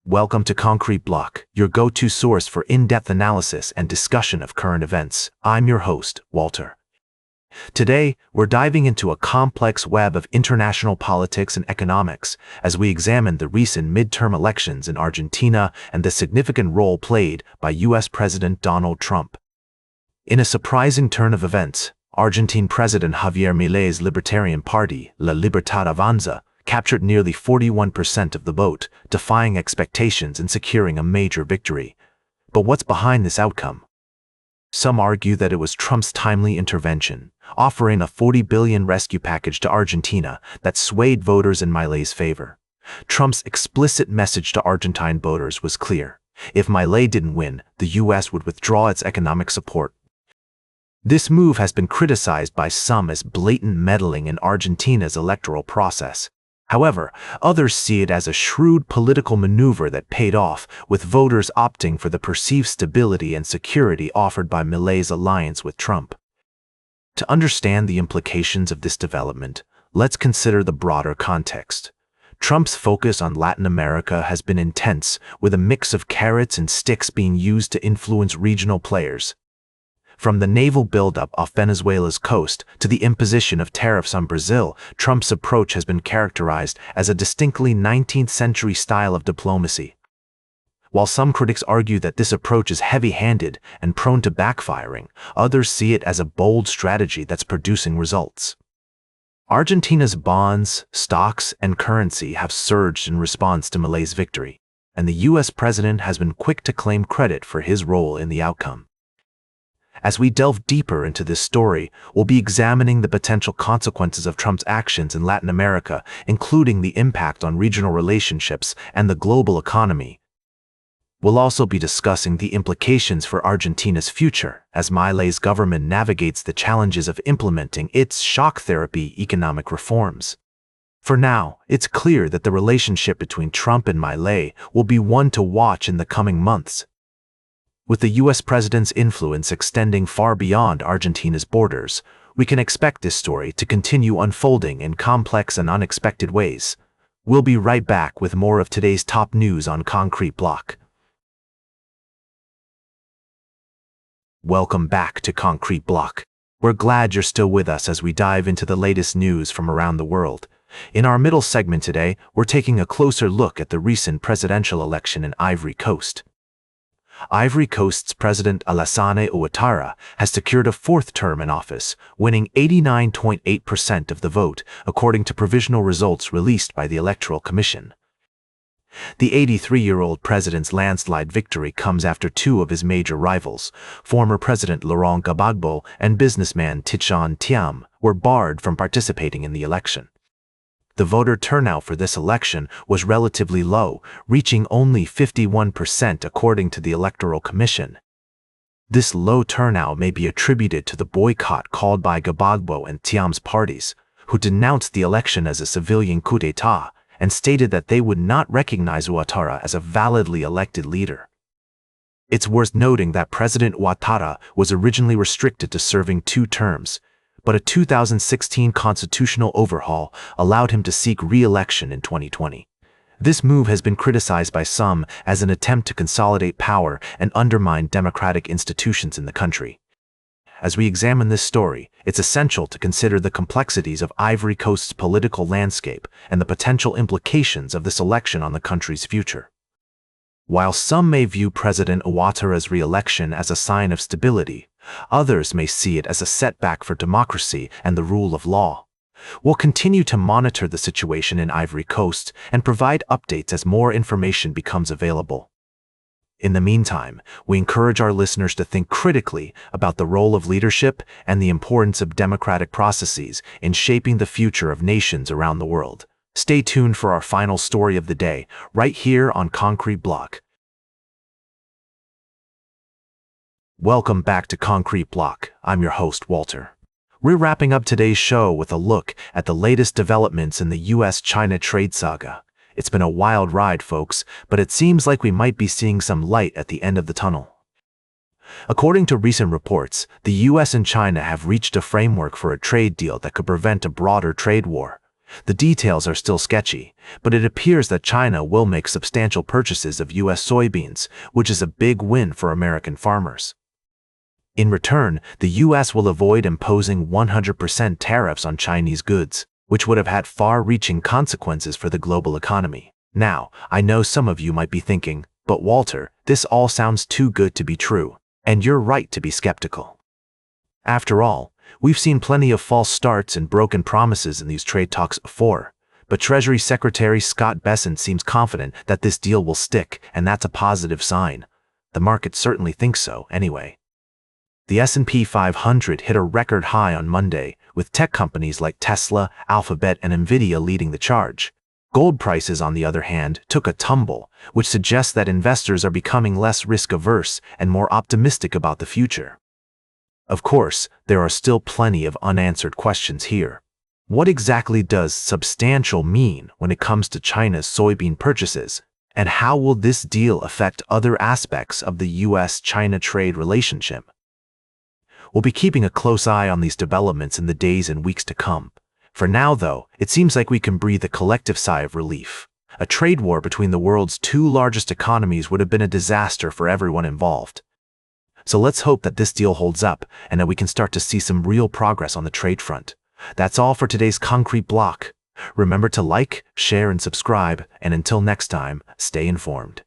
Welcome to Concrete Block, your go-to source for in-depth analysis and discussion of current events. I'm your host, Walter. Today, we're diving into a complex web of international politics and economics as we examine the recent midterm elections in Argentina and the significant role played by U.S. President Donald Trump. In a surprising turn of events, Argentine President Javier Milei's Libertarian Party, La Libertad Avanza, captured nearly 41% of the vote, defying expectations and securing a major victory. But what's behind this outcome? Some argue that it was Trump's timely intervention, offering a $40 billion rescue package to Argentina that swayed voters in Milei's favor. Trump's explicit message to Argentine voters was clear. If Milei didn't win, the U.S. would withdraw its economic support. This move has been criticized by some as blatant meddling in Argentina's electoral process. However, others see it as a shrewd political maneuver that paid off, with voters opting for the perceived stability and security offered by Milei's alliance with Trump. To understand the implications of this development, let's consider the broader context. Trump's focus on Latin America has been intense, with a mix of carrots and sticks being used to influence regional players. From the naval buildup off Venezuela's coast to the imposition of tariffs on Brazil, Trump's approach has been characterized as a distinctly 19th-century style of diplomacy. While some critics argue that this approach is heavy-handed and prone to backfiring, others see it as a bold strategy that's producing results. Argentina's bonds, stocks, and currency have surged in response to Milei's victory, and the U.S. president has been quick to claim credit for his role in the outcome. As we delve deeper into this story, we'll be examining the potential consequences of Trump's actions in Latin America, including the impact on regional relationships and the global economy. We'll also be discussing the implications for Argentina's future as Milei's government navigates the challenges of implementing its shock therapy economic reforms. For now, it's clear that the relationship between Trump and Milei will be one to watch in the coming months. With the U.S. president's influence extending far beyond Argentina's borders, we can expect this story to continue unfolding in complex and unexpected ways. We'll be right back with more of today's top news on Concrete Block. Welcome back to Concrete Block. We're glad you're still with us as we dive into the latest news from around the world. In our middle segment today, we're taking a closer look at the recent presidential election in Ivory Coast. Ivory Coast's President Alassane Ouattara has secured a fourth term in office, winning 89.8% of the vote, according to provisional results released by the Electoral Commission. The 83-year-old president's landslide victory comes after two of his major rivals, former President Laurent Gbagbo and businessman Tichon Thiam, were barred from participating in the election. The voter turnout for this election was relatively low, reaching only 51% according to the Electoral Commission. This low turnout may be attributed to the boycott called by Gbagbo and Thiam's parties, who denounced the election as a civilian coup d'état and stated that they would not recognize Ouattara as a validly elected leader. It's worth noting that President Ouattara was originally restricted to serving 2 terms, but a 2016 constitutional overhaul allowed him to seek re-election in 2020. This move has been criticized by some as an attempt to consolidate power and undermine democratic institutions in the country. As we examine this story, it's essential to consider the complexities of Ivory Coast's political landscape and the potential implications of this election on the country's future. While some may view President Ouattara's re-election as a sign of stability, others may see it as a setback for democracy and the rule of law. We'll continue to monitor the situation in Ivory Coast and provide updates as more information becomes available. In the meantime, we encourage our listeners to think critically about the role of leadership and the importance of democratic processes in shaping the future of nations around the world. Stay tuned for our final story of the day, right here on Concrete Block. Welcome back to Concrete Block. I'm your host, Walter. We're wrapping up today's show with a look at the latest developments in the U.S.-China trade saga. It's been a wild ride, folks, but it seems like we might be seeing some light at the end of the tunnel. According to recent reports, the U.S. and China have reached a framework for a trade deal that could prevent a broader trade war. The details are still sketchy, but it appears that China will make substantial purchases of U.S. soybeans, which is a big win for American farmers. In return, the U.S. will avoid imposing 100% tariffs on Chinese goods, which would have had far-reaching consequences for the global economy. Now, I know some of you might be thinking, but Walter, this all sounds too good to be true, and you're right to be skeptical. After all, we've seen plenty of false starts and broken promises in these trade talks before, but Treasury Secretary Scott Bessent seems confident that this deal will stick, and that's a positive sign. The market certainly thinks so, anyway. The S&P 500 hit a record high on Monday, with tech companies like Tesla, Alphabet, and Nvidia leading the charge. Gold prices, on the other hand, took a tumble, which suggests that investors are becoming less risk-averse and more optimistic about the future. Of course, there are still plenty of unanswered questions here. What exactly does substantial mean when it comes to China's soybean purchases, and how will this deal affect other aspects of the U.S.-China trade relationship? We'll be keeping a close eye on these developments in the days and weeks to come. For now, though, it seems like we can breathe a collective sigh of relief. A trade war between the world's two largest economies would have been a disaster for everyone involved. So let's hope that this deal holds up and that we can start to see some real progress on the trade front. That's all for today's Concrete Block. Remember to like, share, and subscribe, and until next time, stay informed.